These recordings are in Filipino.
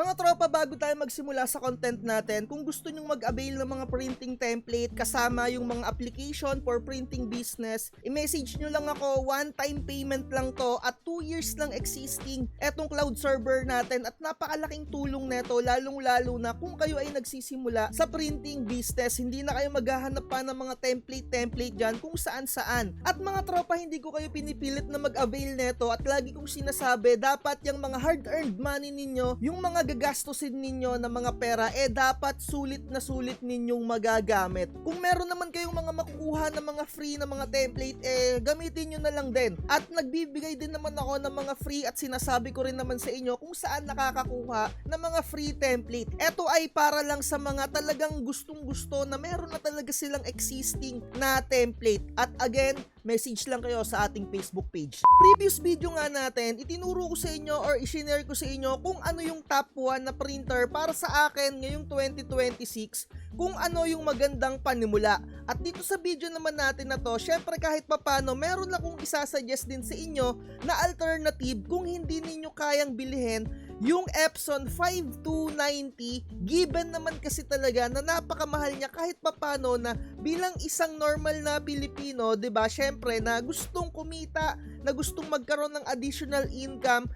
Mga tropa, bago tayo magsimula sa content natin, kung gusto nyong mag-avail ng mga printing template kasama yung mga application for printing business, i-message nyo lang ako. One-time payment lang to at 2 years lang existing etong cloud server natin at napakalaking tulong neto, lalong-lalo na kung kayo ay nagsisimula sa printing business. Hindi na kayo maghahanap pa ng mga template dyan kung saan-saan. At mga tropa, hindi ko kayo pinipilit na mag-avail neto at lagi kong sinasabi, dapat yung mga hard-earned money ninyo, yung mga gagastusin ninyo na mga pera, dapat sulit na sulit ninyong magagamit. Kung meron naman kayong mga makukuha na mga free na mga template, gamitin nyo na lang din. At nagbibigay din naman ako ng mga free at sinasabi ko rin naman sa inyo kung saan nakakakuha ng mga free template. Ito ay para lang sa mga talagang gustong-gusto na meron na talaga silang existing na template. At again, message lang kayo sa ating Facebook page. Previous video nga natin, itinuro ko sa inyo or i-share ko sa inyo kung ano yung top 1 na printer para sa akin ngayong 2026, kung ano yung magandang panimula. At dito sa video naman natin na to, syempre kahit papano, meron akong isasuggest din sa inyo na alternative kung hindi ninyo kayang bilhin yung Epson 5290, given naman kasi talaga na napakamahal niya kahit papano na bilang isang normal na Pilipino, 'di ba? Syempre na gustong kumita, na gustong magkaroon ng additional income,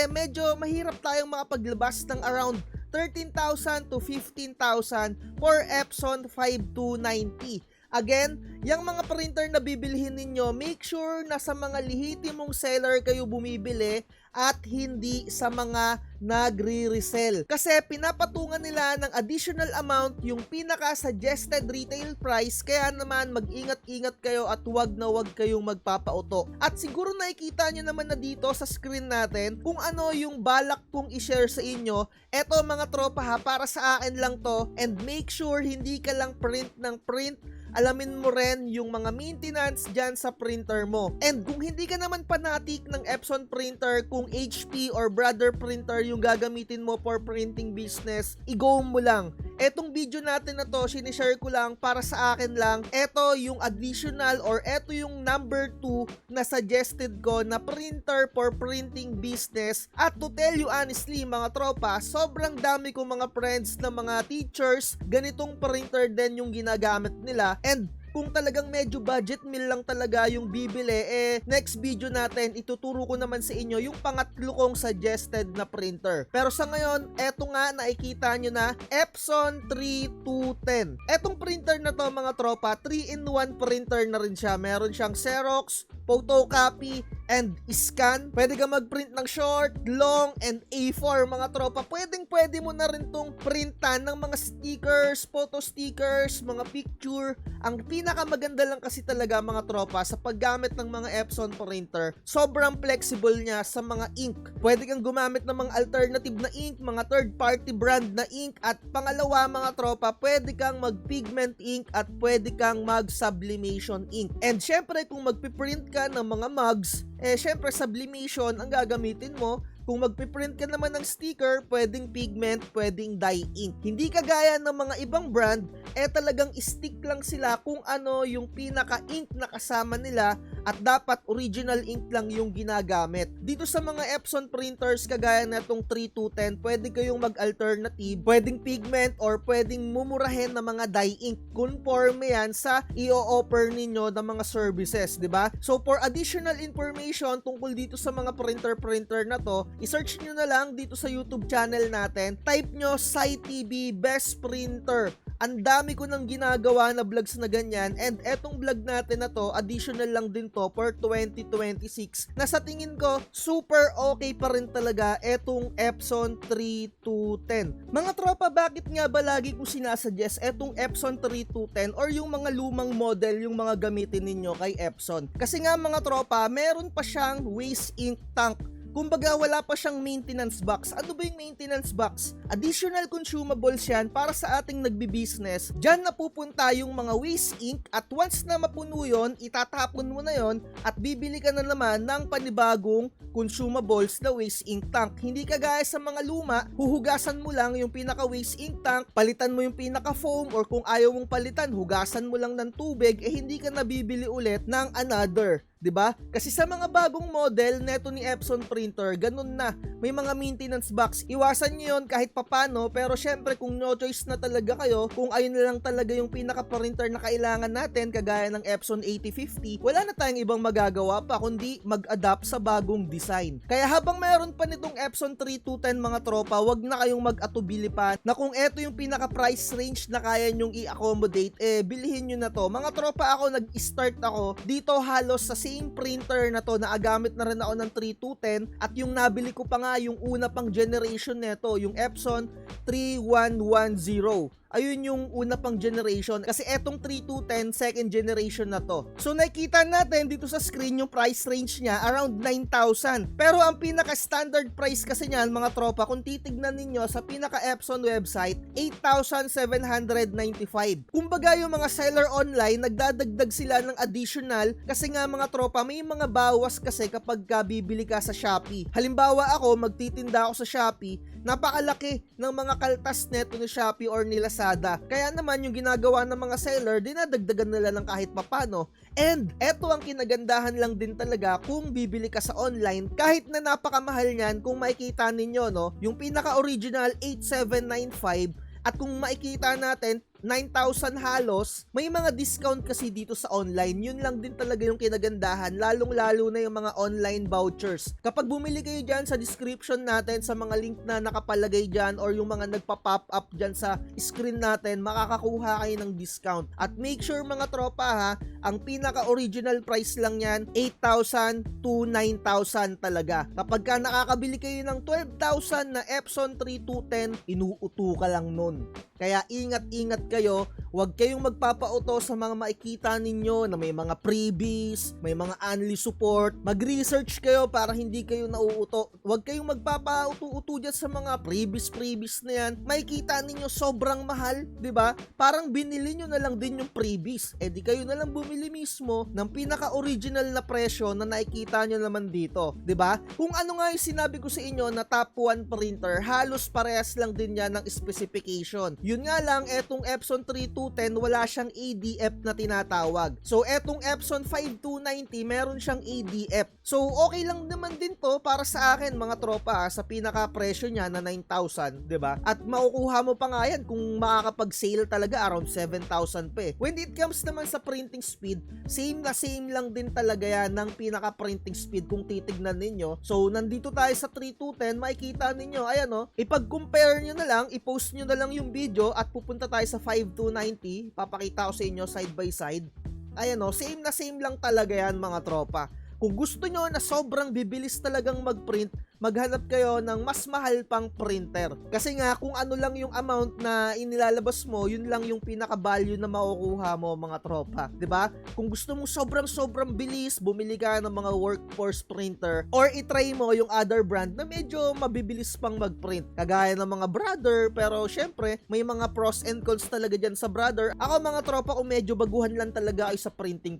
medyo mahirap tayong makapaglabas ng around 13,000 to 15,000 for Epson 5290. Again, yung mga printer na bibilihin ninyo, make sure na sa mga lehitimong seller kayo bumibili at hindi sa mga nagre-resell. Kasi pinapatungan nila ng additional amount yung pinaka-suggested retail price, kaya naman mag-ingat-ingat kayo at wag na wag kayong magpapauto. At siguro nakikita nyo naman na dito sa screen natin kung ano yung balak kong i-share sa inyo. Eto mga tropa ha, para sa akin lang to, and make sure hindi ka lang print ng print, alamin mo rin yung mga maintenance dyan sa printer mo. And kung hindi ka naman fanatic ng Epson printer, kung HP or Brother printer yung gagamitin mo for printing business, i-go mo lang. Etong video natin na to, sinishare ko lang para sa akin lang. Eto yung additional or eto yung number 2 na suggested ko na printer for printing business. At to tell you honestly mga tropa, sobrang dami kong mga friends na mga teachers, ganitong printer din yung ginagamit nila. And kung talagang medyo budget meal lang talaga yung bibili, next video natin, ituturo ko naman sa inyo yung pangatlo kong suggested na printer. Pero sa ngayon, eto nga, nakikita nyo na, Epson 3210. Etong printer na to mga tropa, 3-in-1 printer na rin siya. Meron siyang Xerox, photocopy, and scan. Pwede ka mag-print ng short, long, and A4 mga tropa. Pwede mo na rin tong printan ng mga stickers, photo stickers, mga picture. Ang pinakamaganda lang kasi talaga mga tropa sa paggamit ng mga Epson printer, sobrang flexible niya sa mga ink. Pwede kang gumamit ng mga alternative na ink, mga third party brand na ink, at pangalawa mga tropa, pwede kang mag-pigment ink at pwede kang mag-sublimation ink. And syempre kung magpiprint ka ng mga mugs, syempre sublimation ang gagamitin mo. Kung magpiprint ka naman ng sticker, pwedeng pigment, pwedeng dye ink. Hindi kagaya ng mga ibang brand, talagang stick lang sila kung ano yung pinaka-ink na kasama nila at dapat original ink lang yung ginagamit. Dito sa mga Epson printers kagaya na itong 3210, pwede kayong mag-alternative, pwedeng pigment or pwedeng mumurahin na mga dye ink. Conforme yan sa i-offer ninyo ng mga services, di ba? So for additional information tungkol dito sa mga printer na to, i-search nyo na lang dito sa YouTube channel natin. Type nyo SciTV Best Printer. Ang dami ko nang ginagawa na vlogs na ganyan, and etong vlog natin na to, additional lang din to for 2026, na sa tingin ko super okay pa rin talaga etong Epson 3210. Mga tropa, bakit nga ba lagi ko sinasuggest etong Epson 3210 or yung mga lumang model yung mga gamitin ninyo kay Epson? Kasi nga mga tropa, meron pa siyang waste ink tank. Kumbaga wala pa siyang maintenance box. Ano ba yung maintenance box? Additional consumables yan para sa ating nagbi-business. Diyan napupunta yung mga waste ink at once na mapuno yun, itatapon mo na yon at bibili ka na naman ng panibagong consumables na waste ink tank. Hindi kagaya sa mga luma, huhugasan mo lang yung pinaka waste ink tank, palitan mo yung pinaka foam, or kung ayaw mong palitan, hugasan mo lang ng tubig, hindi ka nabibili ulit ng another. 'Di ba? Kasi sa mga bagong model neto ni Epson printer, ganun na. May mga maintenance box. Iwasan niyo 'yon kahit papano, pero syempre kung no choice na talaga kayo, kung ayun na lang talaga yung pinaka-printer na kailangan natin kagaya ng Epson 8050, wala na tayong ibang magagawa pa kundi mag-adapt sa bagong design. Kaya habang mayroon pa nitong Epson 3210 mga tropa, wag na kayong mag-atubili pa na kung eto yung pinaka-price range na kaya nyong i-accommodate, bilhin nyo na to. Mga tropa, ako nag-start ako dito halos sa same printer na to, naagamit na rin ako ng 3210 at yung nabili ko pa nga yung una pang generation neto, yung Epson 3110. Ayun yung una pang generation kasi etong 3210 second generation na to. So nakikita natin dito sa screen yung price range niya around 9,000. Pero ang pinaka standard price kasi niyan mga tropa, kung titignan ninyo sa pinaka Epson website, 8,795. Kumbaga yung mga seller online nagdadagdag sila ng additional kasi nga mga tropa, may mga bawas kasi kapag bibili ka sa Shopee. Halimbawa ako, magtitinda ako sa Shopee, napakalaki ng mga kaltas neto ni Shopee or ni Lazada. Kaya naman yung ginagawa ng mga seller, dinadagdagan nila ng kahit papano. And eto ang kinagandahan lang din talaga kung bibili ka sa online, kahit na napakamahal niyan, kung makikita ninyo no, yung pinaka-original 8,795 at kung makikita natin 9,000 halos, may mga discount kasi dito sa online. Yun lang din talaga yung kinagandahan, lalong-lalo na yung mga online vouchers. Kapag bumili kayo dyan sa description natin, sa mga link na nakapalagay dyan or yung mga nagpa-pop up dyan sa screen natin, makakakuha kayo ng discount. At make sure mga tropa ha, ang pinaka-original price lang yan, 8,000 to 9,000 talaga. Kapag ka nakakabili kayo ng 12,000 na Epson 3210, inuuto ka lang nun. Kaya ingat-ingat kayo, huwag kayong magpapauto sa mga makikita ninyo na may mga freebies, may mga only support. Mag-research kayo para hindi kayo nauuto. Huwag kayong magpapauto-uto dyan sa mga freebies na yan. Makikita ninyo sobrang mahal, di ba? Parang binili nyo na lang din yung freebies. Di kayo na lang bumili mismo ng pinaka-original na presyo na nakikita nyo naman dito, di ba? Kung ano nga yung sinabi ko sa inyo na top 1 printer, halos parehas lang din yan ng specification. Yun nga lang, etong Epson 3210 wala siyang ADF na tinatawag. So etong Epson 5290 meron siyang ADF. So okay lang naman din to para sa akin mga tropa sa pinaka presyo niya na 9,000, 'di ba? At makukuha mo pa nga yan kung makakapag-sale talaga around 7,000 pa. When it comes naman sa printing speed, same lang din talaga yan ng pinaka printing speed kung titignan ninyo. So nandito tayo sa 3210, makikita ninyo, ayan o, ipag-compare nyo na lang, i-post nyo na lang yung video at pupunta tayo sa 5290, papakita ko sa inyo side by side. Ayan o, same lang talaga yan mga tropa. Kung gusto nyo na sobrang bibilis talagang mag-print, maghanap kayo ng mas mahal pang printer. Kasi nga, kung ano lang yung amount na inilalabas mo, yun lang yung pinaka-value na makukuha mo mga tropa. 'Di ba? Kung gusto mo sobrang bilis, bumili ka ng mga workforce printer or itry mo yung other brand na medyo mabibilis pang mag-print. Kagaya ng mga Brother, pero syempre, may mga pros and cons talaga dyan sa Brother. Ako mga tropa, kung medyo baguhan lang talaga ay sa printing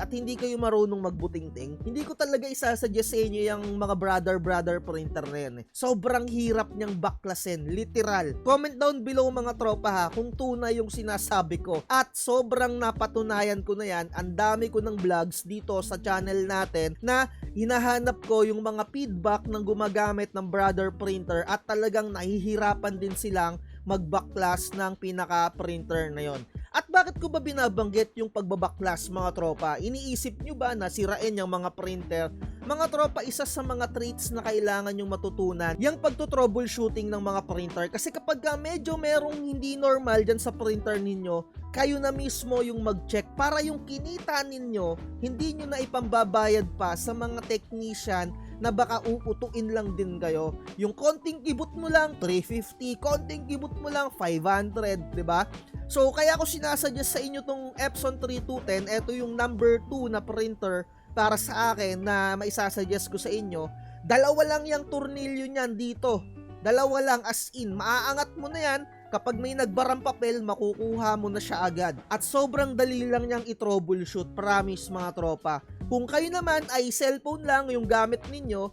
at hindi kayo marunong magbutingting, hindi ko talaga isasuggest sa inyo yung mga Brother printer na yan. Sobrang hirap niyang baklasin, literal. Comment down below mga tropa ha kung tunay yung sinasabi ko. At sobrang napatunayan ko na yan, ang dami ko ng vlogs dito sa channel natin na hinahanap ko yung mga feedback ng gumagamit ng Brother printer at talagang nahihirapan din silang magbaklas ng pinaka-printer na yon. At bakit ko ba binabanggit yung pagbabaklas mga tropa? Iniisip nyo ba na sirain yung mga printer? Mga tropa, isa sa mga traits na kailangan yung matutunan, yung pagto-troubleshooting ng mga printer. Kasi kapag medyo merong hindi normal dyan sa printer ninyo, kayo na mismo yung mag-check para yung kinita ninyo, hindi nyo na ipambabayad pa sa mga technician na baka uutuin lang din kayo. Yung konting ibot mo lang, 350, konting ibot mo lang, 500, 'di ba? So, kaya ko sinasuggest sa inyo tong Epson 3210, ito yung number 2 na printer para sa akin na maisasuggest ko sa inyo. Dalawa lang yung tornilyo niyan dito. Dalawa lang as in. Maaangat mo na yan. Kapag may nagbarang papel, makukuha mo na siya agad. At sobrang dali lang niyang i-troubleshoot. Promise mga tropa. Kung kayo naman ay cellphone lang yung gamit ninyo,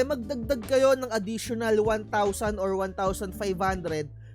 magdagdag kayo ng additional 1,000 or 1,500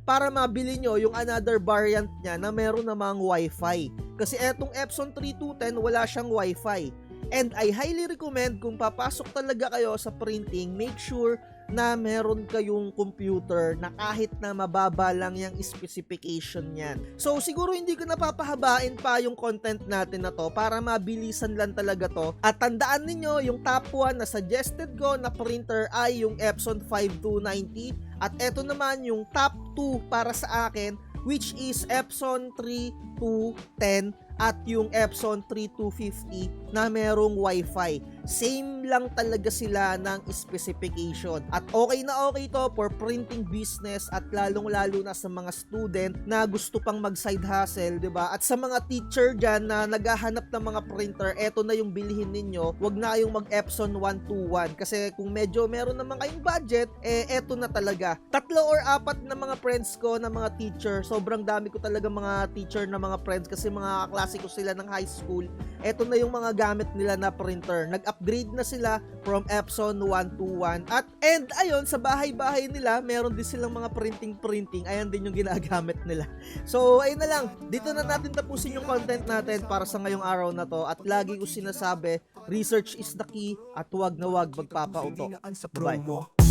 para mabili nyo yung another variant niya na meron namang Wi-Fi. Kasi etong Epson 3210 wala siyang Wi-Fi. And I highly recommend kung papasok talaga kayo sa printing, make sure na meron kayong computer na kahit na mababa lang yung specification niyan. So siguro hindi ko napapahabain pa yung content natin na to para mabilisan lang talaga to. At tandaan ninyo, yung top 1 na suggested ko na printer ay yung Epson 5290 at eto naman yung top 2 para sa akin, which is Epson 3210 at yung Epson 3250 na merong Wi-Fi. Same lang talaga sila ng specification. At okay na okay to for printing business at lalong-lalo na sa mga student na gusto pang mag-side hustle, 'di ba? At sa mga teacher diyan na naghahanap ng mga printer, eto na yung bilhin ninyo. Huwag na kayong mag-Epson 121 kasi kung medyo meron naman kayong budget, eto na talaga. 3 or 4 na mga friends ko na mga teacher, sobrang dami ko talaga mga teacher na mga friends kasi mga kaklase ko sila ng high school. Eto na yung mga gamit nila na printer. Nag-upgrade na sila from Epson 121. And ayun, sa bahay-bahay nila, meron din silang mga printing. Ayan din yung ginagamit nila. So, ayun na lang. Dito na natin tapusin yung content natin para sa ngayong araw na to. At lagi ko sinasabi, research is the key at huwag na huwag magpapauto. Bye.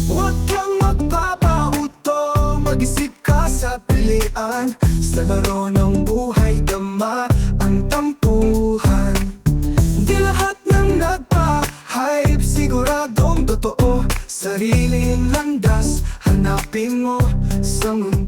Huwag kang magpapauto, mag-isip ka sa pilian. Sa laro ng buhay, dama ang tampuhan. Di lahat ng nagpa-hype, siguradong totoo. Sariling landas, hanapin mo sa mundo.